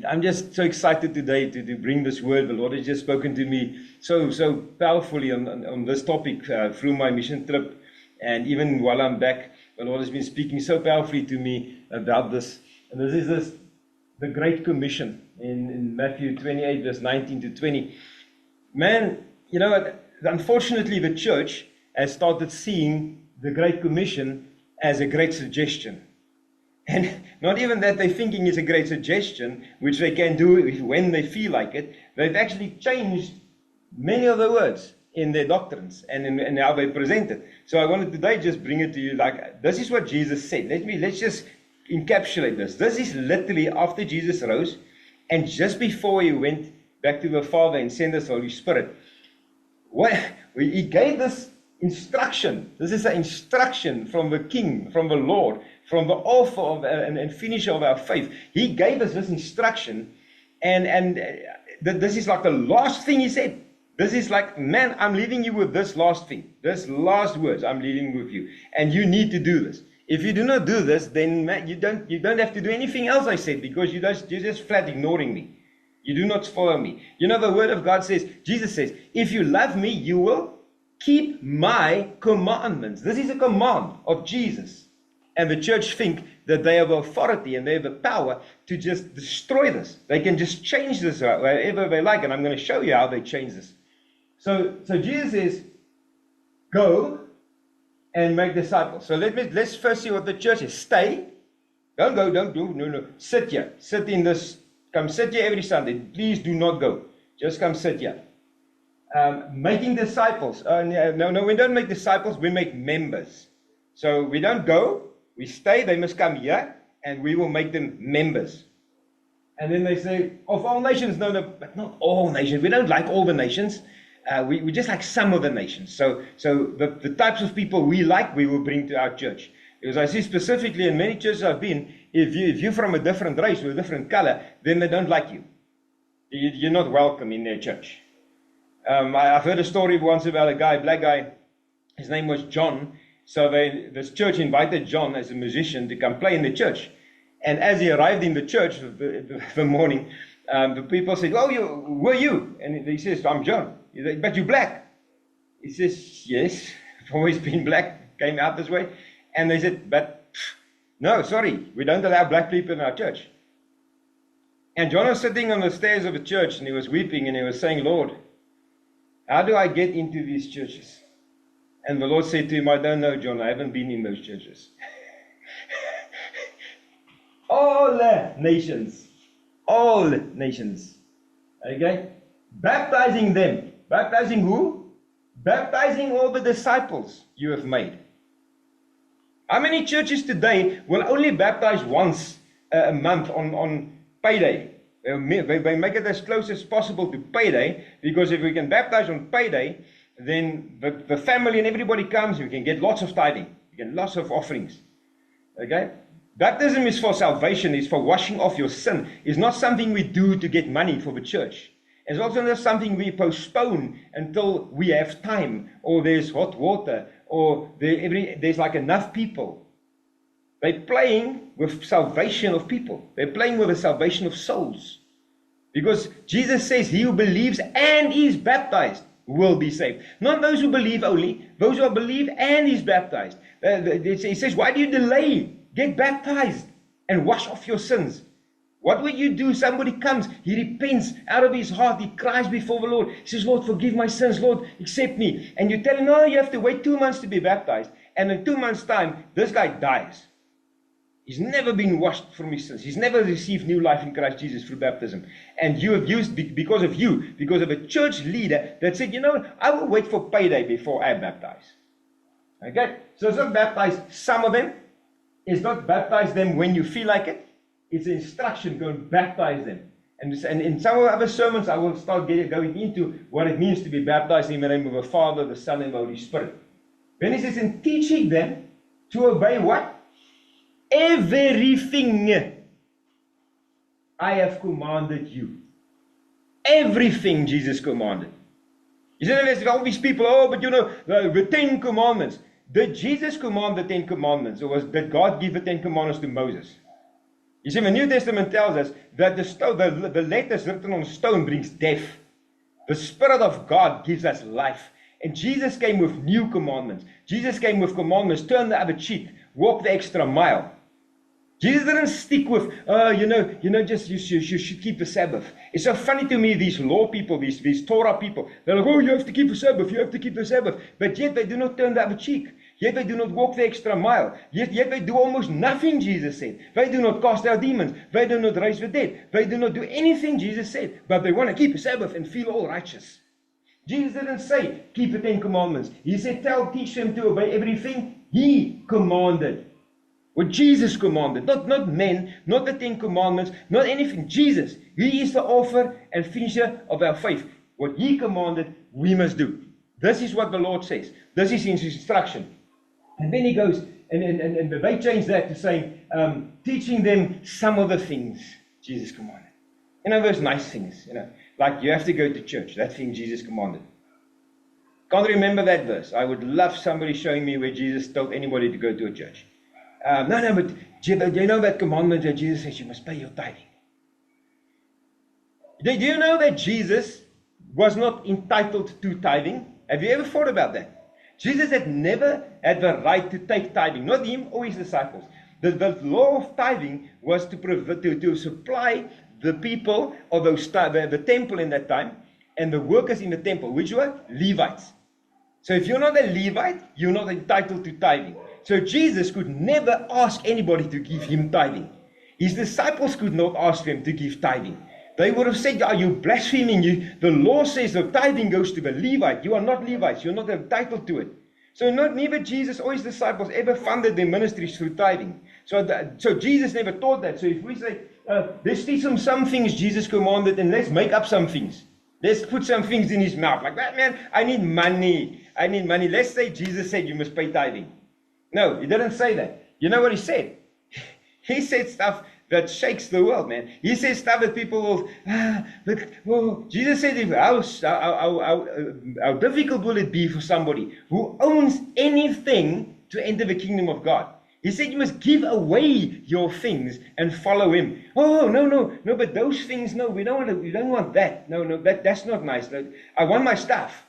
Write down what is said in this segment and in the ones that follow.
I'm just so excited today to bring this word. The Lord has just spoken to me so powerfully on this topic through my mission trip, and even while I'm back, the Lord has been speaking so powerfully to me about this. And this is the Great Commission in Matthew 28, verse 19 to 20. Man, unfortunately, the church has started seeing the Great Commission as a great suggestion. And not even that they're thinking it's a great suggestion, which they can do when they feel like it. They've actually changed many of the words in their doctrines and in how they present it. So I wanted today just bring it to you like, this is what Jesus said. Let's just encapsulate this. This is literally after Jesus rose and just before he went back to the Father and sent us the Holy Spirit. He gave this instruction. This is an instruction from the King, from the Lord, from the author of, and finisher of our faith. He gave us this instruction, and this is like the last thing he said. This is like, man, I'm leaving you with this last thing, this last words I'm leaving with you, and you need to do this. If you do not do this, then man, you don't have to do anything else I said, because you're just flat ignoring me. You do not follow me. The word of God says, Jesus says, if you love me, you will keep my commandments. This is a command of Jesus. And the church think that they have authority and they have the power to just destroy this. They can just change this wherever they like. And I'm going to show you how they change this. So Jesus says, go and make disciples. So let's first see what the church is. Stay. Don't go, don't do, no. Sit here. Sit in this. Come sit here every Sunday. Please do not go. Just come sit here. Making disciples. No, we don't make disciples. We make members. So we don't go. We stay, they must come here, and we will make them members. And then they say, of all nations, no, but not all nations. We don't like all the nations. We just like some of the nations. So the types of people we like, we will bring to our church. Because I see specifically in many churches I've been, if you're from a different race or a different color, then they don't like you. You're not welcome in their church. I've heard a story once about a black guy. His name was John. So this church invited John as a musician to come play in the church. And as he arrived in the church the morning, the people said, "Oh, who are you?" And he says, "I'm John." He said, "But you're black." He says, "Yes, I've always been black, came out this way." And they said, "But no, sorry, we don't allow black people in our church." And John was sitting on the stairs of the church and he was weeping and he was saying, "Lord, how do I get into these churches?" And the Lord said to him, "I don't know, John. I haven't been in those churches." All nations. Okay? Baptizing them. Baptizing who? Baptizing all the disciples you have made. How many churches today will only baptize once a month on payday? They make it as close as possible to payday, because if we can baptize on payday, then the family and everybody comes, we can get lots of tithing, we get lots of offerings. Okay? Baptism is for salvation, it's for washing off your sin. It's not something we do to get money for the church. It's also not something we postpone until we have time, or there's hot water, or there's like enough people. They're playing with salvation of people. They're playing with the salvation of souls. Because Jesus says, he who believes and is baptized will be saved. Not those who believe only, those who believe and is baptized. He says, why do you delay? Get baptized and wash off your sins. What will you do? Somebody comes, he repents out of his heart, he cries before the Lord. He says, "Lord, forgive my sins, Lord, accept me." And you tell him, "No, you have to wait 2 months to be baptized." And in 2 months' time, this guy dies. He's never been washed from his sins. He's never received new life in Christ Jesus through baptism. And you have used, because of a church leader that said, I will wait for payday before I baptize. Okay? So it's not baptize some of them. It's not baptize them when you feel like it. It's an instruction, go and baptize them. And in some of the other sermons, I will start going into what it means to be baptized in the name of the Father, the Son, and the Holy Spirit. Then he says, in teaching them to obey what? Everything I have commanded you. Everything Jesus commanded. You see, there's all these people, the 10 commandments. Did Jesus command the 10 commandments, or did God give the 10 commandments to Moses? You see, the New Testament tells us that the letters written on stone brings death. The Spirit of God gives us life. And Jesus came with new commandments. Jesus came with commandments, turn the other cheek, walk the extra mile. Jesus didn't stick with, just you should keep the Sabbath. It's so funny to me, these law people, these Torah people. They're like, oh, you have to keep the Sabbath, you have to keep the Sabbath. But yet they do not turn the other cheek. Yet they do not walk the extra mile. Yet they do almost nothing, Jesus said. They do not cast out demons. They do not raise the dead. They do not do anything, Jesus said. But they want to keep the Sabbath and feel all righteous. Jesus didn't say, keep the 10 commandments. He said, teach them to obey everything He commanded. What Jesus commanded, not men, not the 10 commandments, not anything. Jesus, He is the author and finisher of our faith. What He commanded, we must do. This is what the Lord says. This is His instruction. And then He goes, and they change that to saying, teaching them some of the things Jesus commanded. Those nice things, like you have to go to church. That thing Jesus commanded. Can't remember that verse. I would love somebody showing me where Jesus told anybody to go to a church. But do you know that commandment that Jesus says you must pay your tithing? Do you know that Jesus was not entitled to tithing? Have you ever thought about that? Jesus had never had the right to take tithing, not Him or His disciples. The law of tithing was to supply the people of the temple in that time and the workers in the temple, which were Levites. So if you're not a Levite, you're not entitled to tithing. So Jesus could never ask anybody to give Him tithing. His disciples could not ask Him to give tithing. They would have said, are you blaspheming? The law says the tithing goes to the Levite. You are not Levites. You're not entitled to it. So neither Jesus or His disciples ever funded their ministries through tithing. So Jesus never taught that. So if we say, let's teach them some things Jesus commanded and let's make up some things. Let's put some things in His mouth. Like that, man, I need money. Let's say Jesus said you must pay tithing. No, He didn't say that. You know what He said? He said stuff that shakes the world, man. He says stuff that people will, Jesus said, how difficult will it be for somebody who owns anything to enter the kingdom of God? He said you must give away your things and follow Him. Oh, no, but those things, no, we don't want that. No, that's not nice. No, I want my stuff.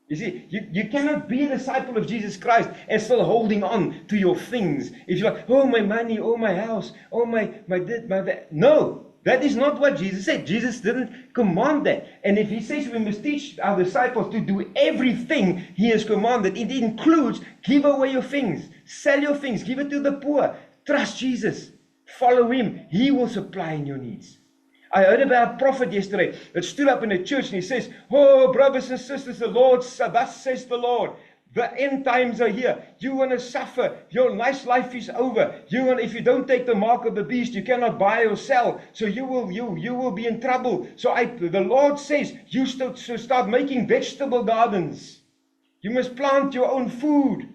You see, you cannot be a disciple of Jesus Christ and still holding on to your things. If you're like, oh, my money, oh, my house, oh, my that. No, that is not what Jesus said. Jesus didn't command that. And if He says we must teach our disciples to do everything He has commanded, it includes give away your things, sell your things, give it to the poor, trust Jesus, follow Him. He will supply in your needs. I heard about a prophet yesterday that stood up in the church and he says, oh, brothers and sisters, the Lord, thus says the Lord, the end times are here. You want to suffer. Your nice life is over. If you don't take the mark of the beast, you cannot buy or sell. So you will be in trouble. So the Lord says, you start making vegetable gardens. You must plant your own food.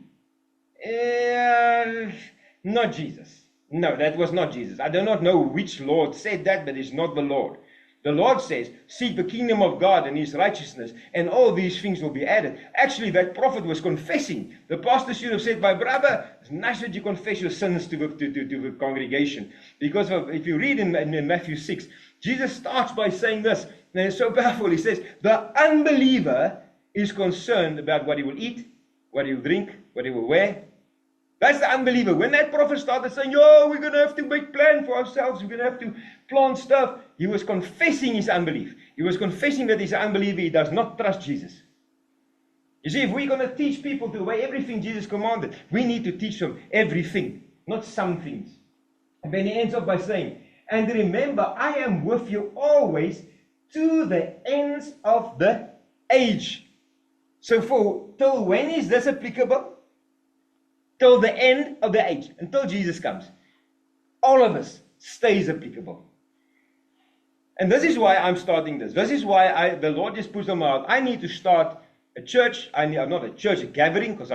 Not Jesus. No, that was not Jesus. I do not know which Lord said that, but it's not the Lord. The Lord says, seek the kingdom of God and His righteousness, and all these things will be added. Actually, that prophet was confessing. The pastor should have said, my brother, it's nice that you confess your sins to the congregation. Because if you read in Matthew 6, Jesus starts by saying this, and it's so powerful. He says, the unbeliever is concerned about what he will eat, what he will drink, what he will wear. That's the unbeliever. When that prophet started saying, we're going to have to make plans for ourselves, we're going to have to plant stuff, he was confessing his unbelief. He was confessing that he's an unbeliever. He does not trust Jesus. You see, if we're going to teach people to obey everything Jesus commanded, we need to teach them everything, not some things. And then he ends up by saying, and remember, I am with you always to the ends of the age. So till when is this applicable? Till the end of the age, until Jesus comes. All of us stays applicable. And this is why I'm starting this. This is why the Lord just puts on my heart. I need to start a church. Not a church, a gathering, because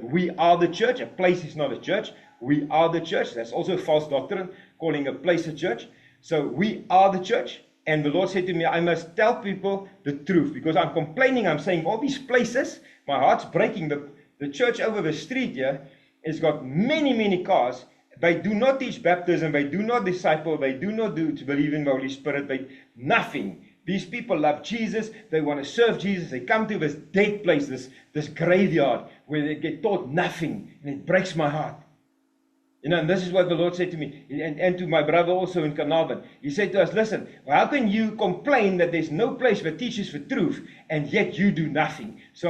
we are the church. A place is not a church. We are the church. That's also a false doctrine, calling a place a church. So we are the church. And the Lord said to me, I must tell people the truth, because I'm complaining. I'm saying all these places, my heart's breaking. The church over the street here has got many, many cars, they do not teach baptism, they do not disciple, they do not do to believe in the Holy Spirit, they nothing. These people love Jesus, they want to serve Jesus, they come to this dead place, this graveyard, where they get taught nothing, and it breaks my heart. And this is what the Lord said to me, and to my brother also in Carnarvon. He said to us, listen, how can you complain that there's no place that teaches the truth, and yet you do nothing? So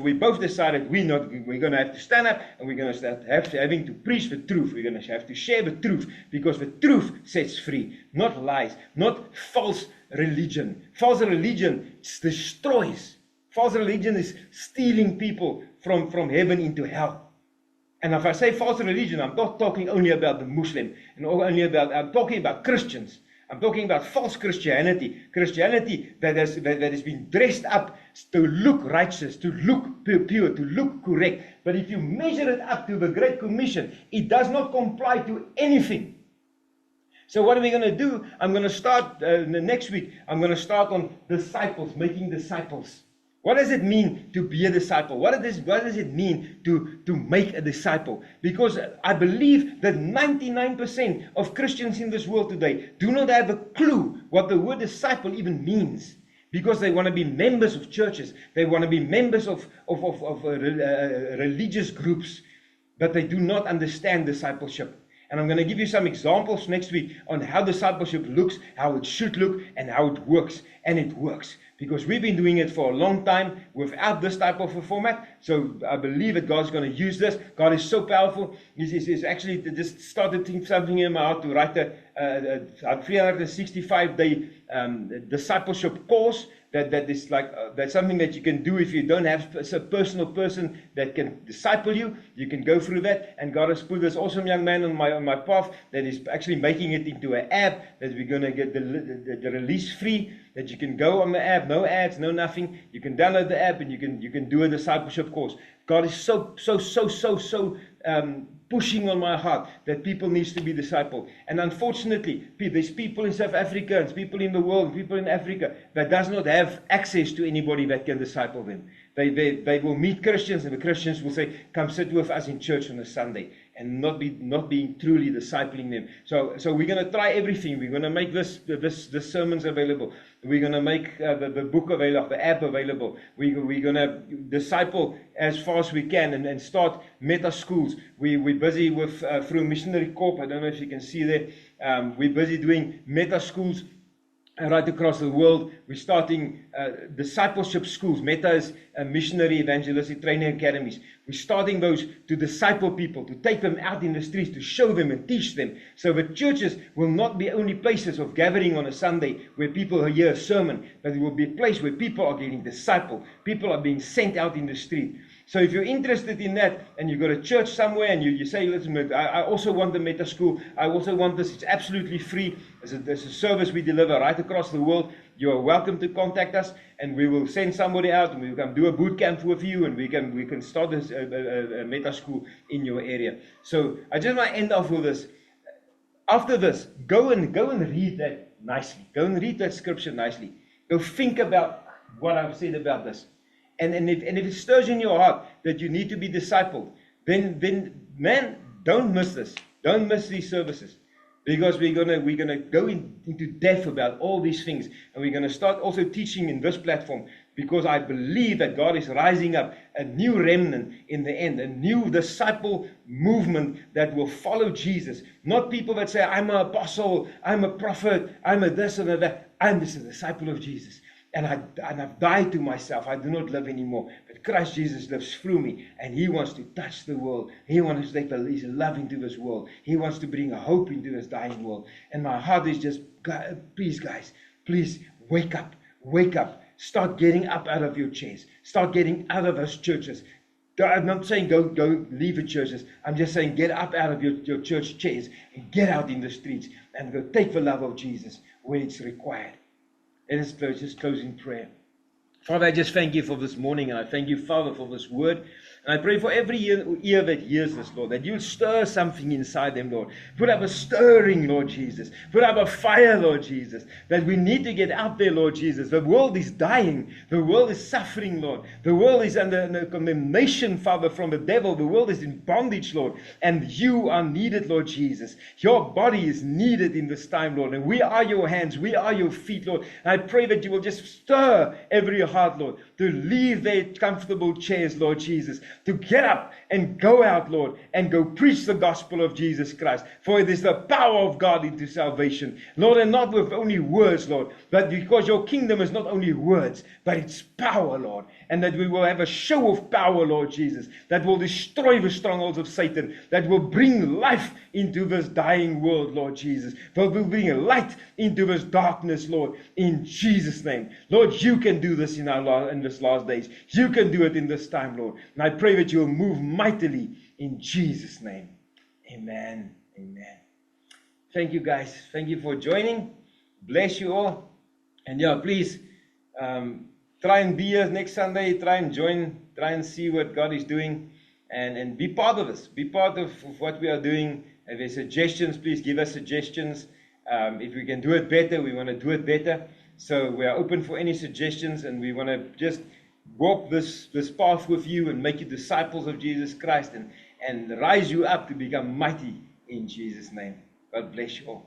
we both decided we're going to have to stand up, and we're going to start having to preach the truth. We're going to have to share the truth, because the truth sets free, not lies, not false religion. False religion destroys. False religion is stealing people from heaven into hell. And if I say false religion, I'm not talking only about the Muslim, I'm talking about Christians. I'm talking about false Christianity. Christianity that has been dressed up to look righteous, to look pure, to look correct. But if you measure it up to the Great Commission, it does not comply to anything. So what are we going to do? I'm going to start next week. I'm going to start on disciples, making disciples. What does it mean to be a disciple? What does it mean to make a disciple? Because I believe that 99% of Christians in this world today do not have a clue what the word disciple even means. Because they want to be members of churches. They want to be members of religious groups. But they do not understand discipleship. And I'm going to give you some examples next week on how discipleship looks, how it should look, and how it works. And it works. Because we've been doing it for a long time without this type of a format. So I believe that God's going to use this. God is so powerful. He's actually just started something in my heart to write a 365-day discipleship course. That is like that's something that you can do if you don't have a personal person that can disciple you. You can go through that. And God has put this awesome young man on my path that is actually making it into an app that we're going to get the release free. That you can go on the app, no ads, no nothing. You can download the app and you can do a discipleship course. God is so pushing on my heart that people needs to be discipled. And unfortunately, there's people in South Africa, and people in the world, people in Africa that does not have access to anybody that can disciple them. They will meet Christians, and the Christians will say, come sit with us in church on a Sunday, and not being truly discipling them. So we're going to try everything. We're going to make this sermons available. We're going to make the book available, the app available. We're going to disciple as far as we can and start meta schools. We're busy with through Missionary Corp. I don't know if you can see there. We're busy doing meta schools right across the world. We're starting discipleship schools. Meta is missionary evangelistic training academies. We're starting those to disciple people, to take them out in the streets, to show them and teach them. So the churches will not be only places of gathering on a Sunday where people hear a sermon, but it will be a place where people are getting discipled. People are being sent out in the street. So if you're interested in that, and you've got a church somewhere, and you say, listen, I also want the meta school, I also want this, it's absolutely free, there's a service we deliver right across the world, you are welcome to contact us, and we will send somebody out, and we can do a boot camp with you, and we can start this a meta school in your area. So I just want to end off with this. After this, go and read that nicely. Go and read that scripture nicely. Go think about what I've said about this. And if it stirs in your heart that you need to be discipled, then man, don't miss this. Don't miss these services. Because we're gonna go into depth about all these things. And we're gonna start also teaching in this platform, because I believe that God is rising up a new remnant in the end, a new disciple movement that will follow Jesus. Not people that say, I'm an apostle, I'm a prophet, I'm a this and a that. I'm just a disciple of Jesus. And I've died to myself. I do not live anymore. But Christ Jesus lives through me. And He wants to touch the world. He wants to take His love into this world. He wants to bring a hope into this dying world. And my heart is just, please guys, please wake up. Wake up. Start getting up out of your chairs. Start getting out of those churches. I'm not saying go leave the churches. I'm just saying get up out of your church chairs and get out in the streets and go take the love of Jesus where it's required. Let us just close in prayer. Father, I just thank you for this morning, and I thank you, Father, for this word. And I pray for every ear that hears this, Lord, that you'll stir something inside them, Lord. Put up a stirring, Lord Jesus. Put up a fire, Lord Jesus, that we need to get out there, Lord Jesus. The world is dying. The world is suffering, Lord. The world is under condemnation, Father, from the devil. The world is in bondage, Lord. And you are needed, Lord Jesus. Your body is needed in this time, Lord. And we are your hands. We are your feet, Lord. And I pray that you will just stir every heart, Lord, to leave their comfortable chairs, Lord Jesus, to get up and go out, Lord, and go preach the gospel of Jesus Christ. For it is the power of God into salvation, Lord, and not with only words, Lord, but because your kingdom is not only words, but it's power, Lord, and that we will have a show of power, Lord Jesus, that will destroy the strongholds of Satan, that will bring life into this dying world, Lord Jesus, that will bring light into this darkness, Lord, in Jesus' name. Lord, you can do this in this last days. You can do it in this time, Lord. And I pray that you will move mightily in Jesus' name. Amen. Amen. Thank you, guys. Thank you for joining. Bless you all. And yeah, please try and be here next Sunday. Try and join. Try and see what God is doing. And be part of this. Be part of what we are doing. If there's suggestions, please give us suggestions. If we can do it better, we want to do it better. So we are open for any suggestions, and we want to just walk this path with you and make you disciples of Jesus Christ and rise you up to become mighty in Jesus' name. God bless you all.